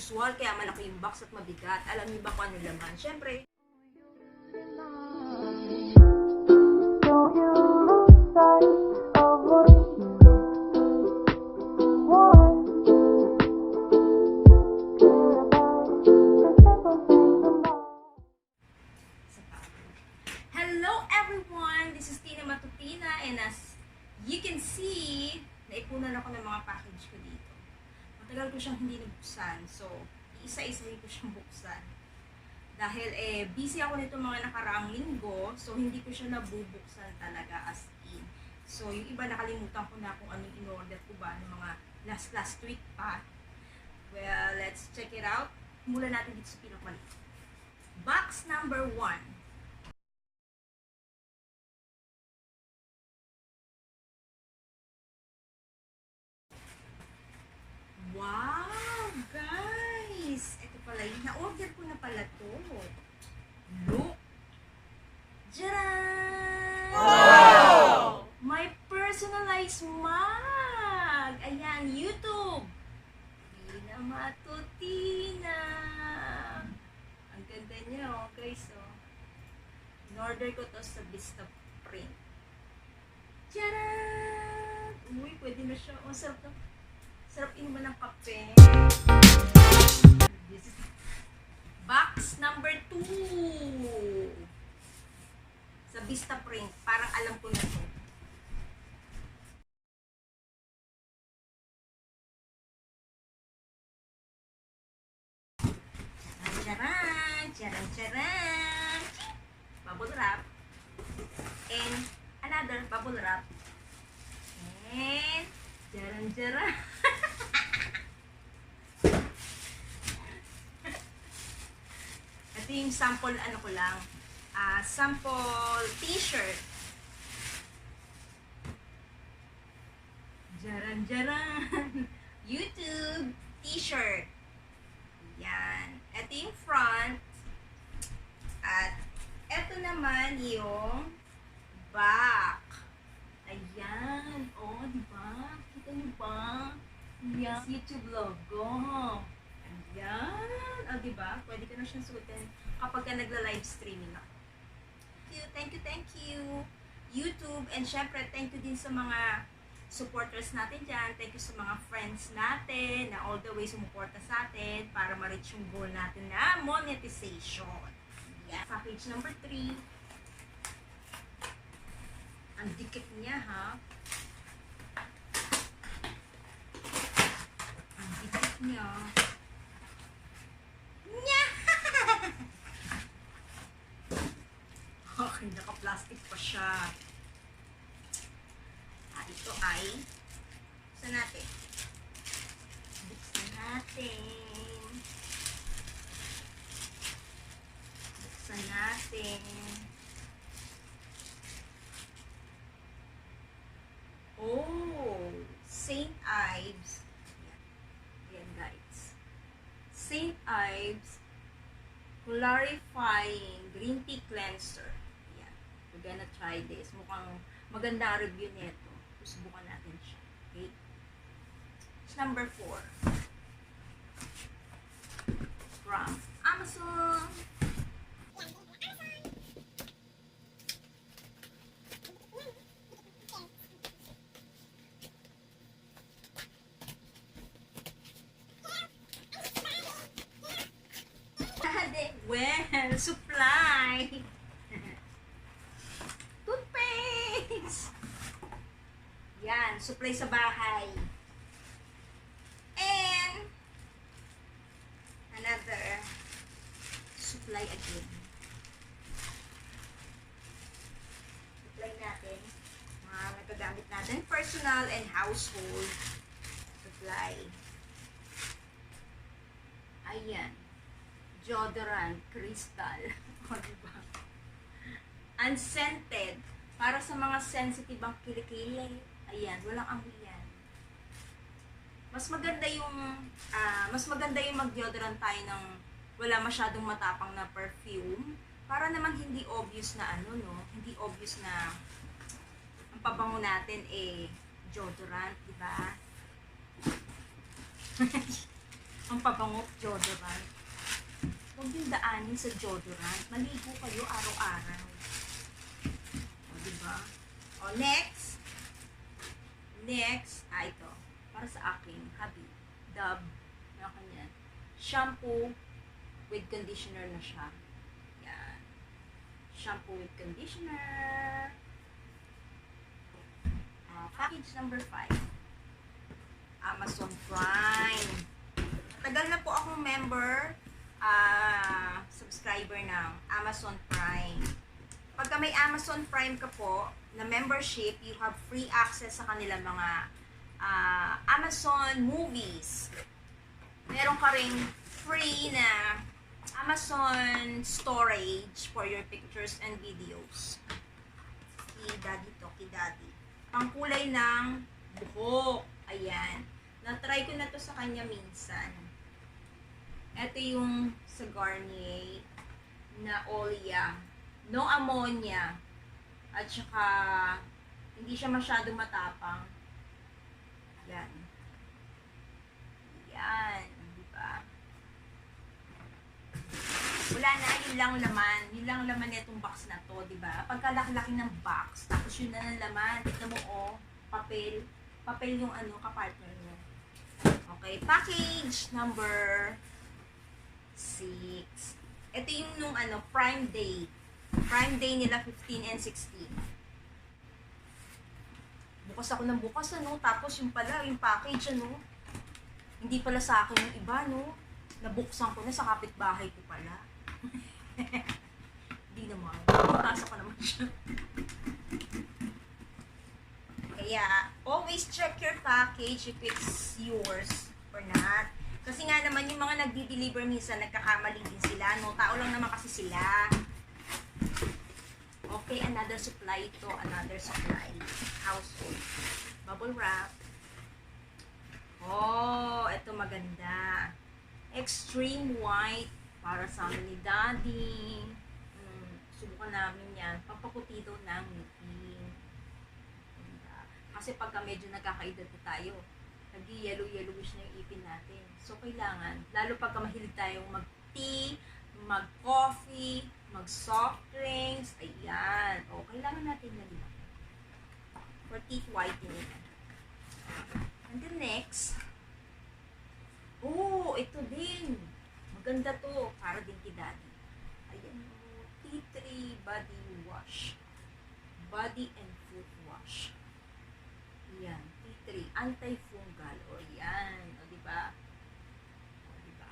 usual, kaya malaki yung box at mabigat. Alam niyo ba kung ano laman? Siyempre, hello everyone! This is Matutina, and as you can see, naipunan ako ng mga package ko dito. Matagal ko siyang hindi nabuksan, so isa-isahin ko siyang buksan. Dahil busy ako nito mga nakaraang linggo, so hindi ko siya nabubuksan talaga as in. So yung iba nakalimutan ko na kung anong in-order ko ba ng mga last week pa. Well, let's check it out. Mula natin dito sa pinakamaliit. Box number 1. Wow, guys! Ito pala yung na-order ko na pala to. Look! Jaran! Wow! My personalized mug! Ayan, YouTube! Matutina! Ang ganda niya, oh, guys, oh. In-order ko to sa Vista Print. Jaran! Uy, pwede na siya. Oh, sarap to. Sarap inuman ng kape. This is box number 2. Sa Vista Print. Parang alam ko na to. Charan! Charan! Charan! Bubble wrap. And another bubble wrap. And charan! Charan! Ito yung sample, ano ko lang, sample t-shirt. Jaran jaran! YouTube t-shirt. Yan. Ito yung front. At ito naman yung back. Ayan. Oh, diba? Kita niyo ba? Yan. YouTube logo. Ayan. O, diba? Pwede ka na siyang suotin kapag ka nagla-live streaming ako. Thank you, YouTube. And syempre, thank you din sa mga supporters natin dyan. Thank you sa mga friends natin na all the way sumuporta sa atin para ma-reach yung goal natin na monetization. Yeah. Package number 3. Ang dikit niya, ha? Ang dikit niya. Okay, naka-plastic pa siya. Ito ay buksan natin. Buksan natin. Buksan natin. Oh, st.ives. Yan guys. st.ives Clarifying Green Tea Cleanser. Yan. We're gonna try this. Mukhang maganda ang review nito. Subukan natin siya. Okay? It's number 4. From Amazon. Well, supply. Toothpaste. Yan, supply sa bahay. And another supply again. Supply natin. Mga nagagamit natin. Personal and household supply. Ayan. Deodorant, crystal. O, diba? Unscented. Para sa mga sensitive ang kilikili. Ayan, walang amoy yan. Mas maganda yung mag-deodorant tayo ng wala masyadong matapang na perfume. Para naman hindi obvious na hindi obvious na ang pabango natin deodorant, di ba? Ang pabango, deodorant. Huwag yung daanin sa deodorant. Maligo kayo araw-araw. O, diba? O, next. Next, ito. Para sa aking hubby. Dove. Ano kanya? Shampoo with conditioner na siya. Yan. Shampoo with conditioner. Package number 5. Amazon Prime. Tagal na po akong member, subscriber ng Amazon Prime. Pagka may Amazon Prime ka po na membership, you have free access sa kanilang mga Amazon movies. Meron ka ring free na Amazon storage for your pictures and videos. Daddy to, Daddy. Pangkulay ng buhok. Ayan. Na-try ko na to sa kanya minsan. Ito yung sa Garnier na Olia. No ammonia. At saka, hindi siya masyado matapang. Yan. Yan. Diba? Wala na, yun lang laman. Yun lang laman nitong box na to, diba? Pagkalaki-laki ng box, tapos yun na ng laman. Tignan mo, oh, papel. Papel yung kapartner mo. Okay, package number 6. Ito yung nung Prime Day. Prime Day nila 15 and 16. Bukas ako ng bukas, tapos yung pala, yung package, hindi pala sa akin yung iba, nabuksan ko na sa kapitbahay ko pala. Hindi naman. Pasa ko naman siya. Kaya, always check your package if it's yours or not. Kasi nga naman, yung mga nagdi-deliver minsan, nagkakamali din sila, Tao lang naman kasi sila. Okay, another supply ito. Another supply. Household. Bubble wrap. Oh, ito maganda. Extreme white. Para sa amin ni Daddy. Subukan namin yan. Pampaputi daw ng ngipin. Kasi pagka medyo nagkakaedad na tayo, nag-yellow-yellowish na yung ipin natin. So, kailangan, lalo pagka mahilig tayong mag-tea, mag-coffee, mag-soft drinks, ayan. O, kailangan natin na nila. For teeth whitening. And then next, ito din. Maganda to. Para din kay Daddy. Ayan, tea tree body wash. Body and foot wash. Yan, T3, anti-fungal. O yan, o diba? O diba?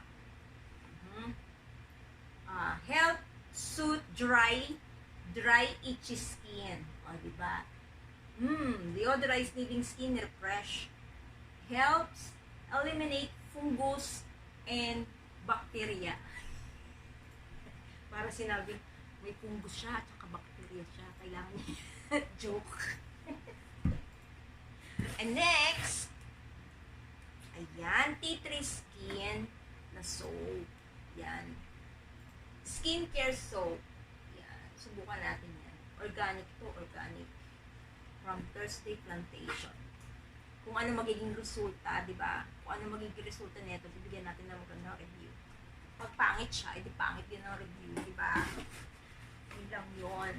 Help soothe dry itchy skin. O diba? Deodorize living skin, refresh. Helps eliminate fungus and bacteria. Para sinabi, may fungus siya at saka bacteria siya. Kailangan niya. Joke. And next, ayan, tea tree skin na soap. Yan. Skincare soap. Yan. Subukan natin yan. Organic to, organic. From Thursday Plantation. Kung ano magiging resulta, di ba? Kung ano magiging resulta nito, bibigyan natin ng magandang review. Pag pangit siya, edi pangit din ang review, di ba? Yun lang yun.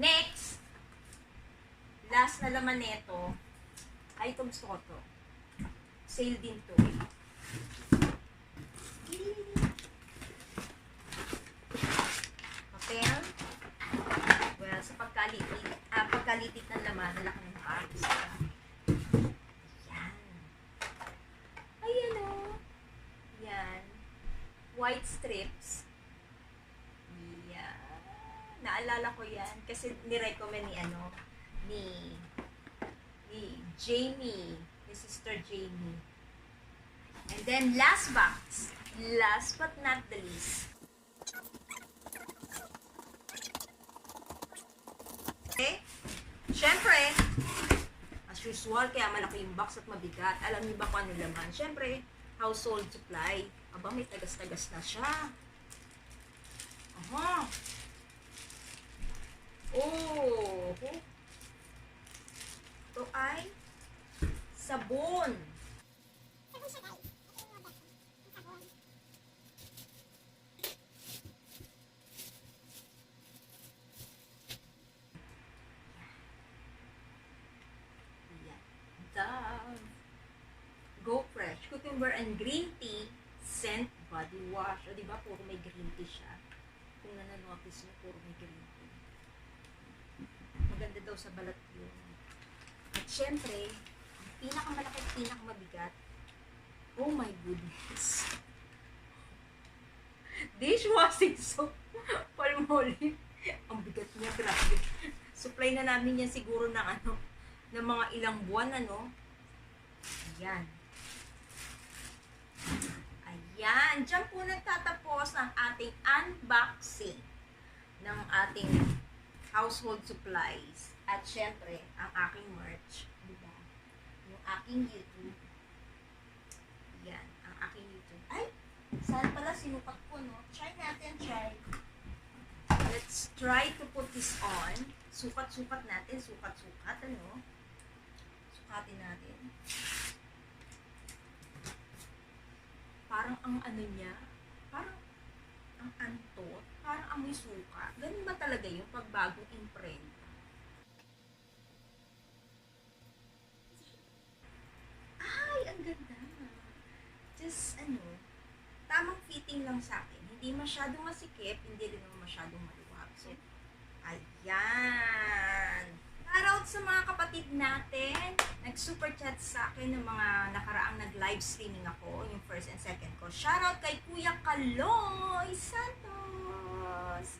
Next, last na laman nito, ay ito gusto ko to. Sale din to. Papel. Well, sa pagkalitit ng laman, nalaki ng parts. Yan. Ayan o. Yan. White strips. Yan. Naalala ko yan kasi nirecommend ni Jamie, ni Sister Jamie. And then last box, last but not the least. Okay? Siyempre, as usual, kaya malaki yung box at mabigat. Alam niyo ba kung ano laman? Siyempre, household supply. Aba, may tagas-tagas na siya. Aha. Oh. Ito ay sabon. cucumber and green tea scent body wash. O diba, puro may green tea siya. Kung nananotice nyo, puro may green tea. Maganda daw sa balat yun. At syempre, ang pinakamalaki at pinakamabigat, oh my goodness. Dishwashing soap. Palmolive. Ang bigat niya, grabe. Supply na namin yan siguro ng ng mga ilang buwan, Ayan. Ayan. Diyan po nagtatapos ang ating unboxing ng ating household supplies. At syempre, ang aking merch. Diba? Yung aking YouTube. Ayan. Ang aking YouTube. Ay! Saan pala sinukat ko, no? Try natin, try. Let's try to put this on. Sukat-sukat natin. Sukat-sukat, Sukatin natin. Parang ang niya, parang ang antot, parang amoy suka. Ganun ba talaga yung pagbagong imprint? Ay, ang ganda. Just, tamang fitting lang sa akin. Hindi masyadong masikip, hindi rin naman masyadong maluwag. So, ayan. Shoutout sa mga kapatid natin. Nag-super chat sa akin ng mga nakaraang nag-live streaming ako, yung first and second ko. Shoutout kay Kuya Kaloy Santos.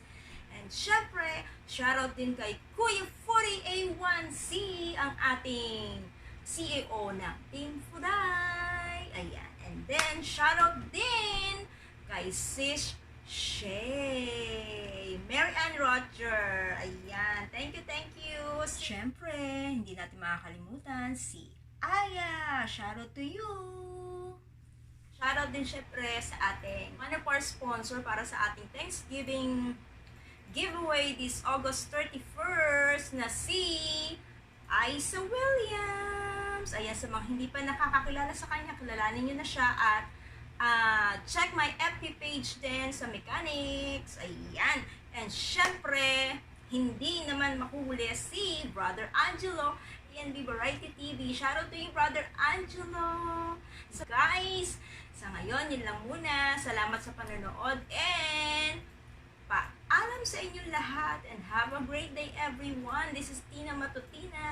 And syempre, shoutout din kay Kuya 40A1C, ang ating CEO ng Team Fuday. Ayan. And then, shoutout din kay Sis Shay, Mary Ann Roger. Ayan. Thank you. Siyempre, hindi natin makakalimutan si Aya. Shoutout to you. Shoutout din syempre sa ating one of our sponsor para sa ating Thanksgiving giveaway this August 31st na si Isa Williams. Ayan, sa mga hindi pa nakakakilala sa kanya, kilalanin nyo na siya at check my FB page din sa mechanics. Ayan. And syempre, hindi naman makuhuli si Brother Angelo, ENB Variety TV. Shoutout to you, Brother Angelo. So guys, sa ngayon, yun lang muna. Salamat sa panonood and paalam sa inyong lahat and have a great day everyone. This is Tina Matutina.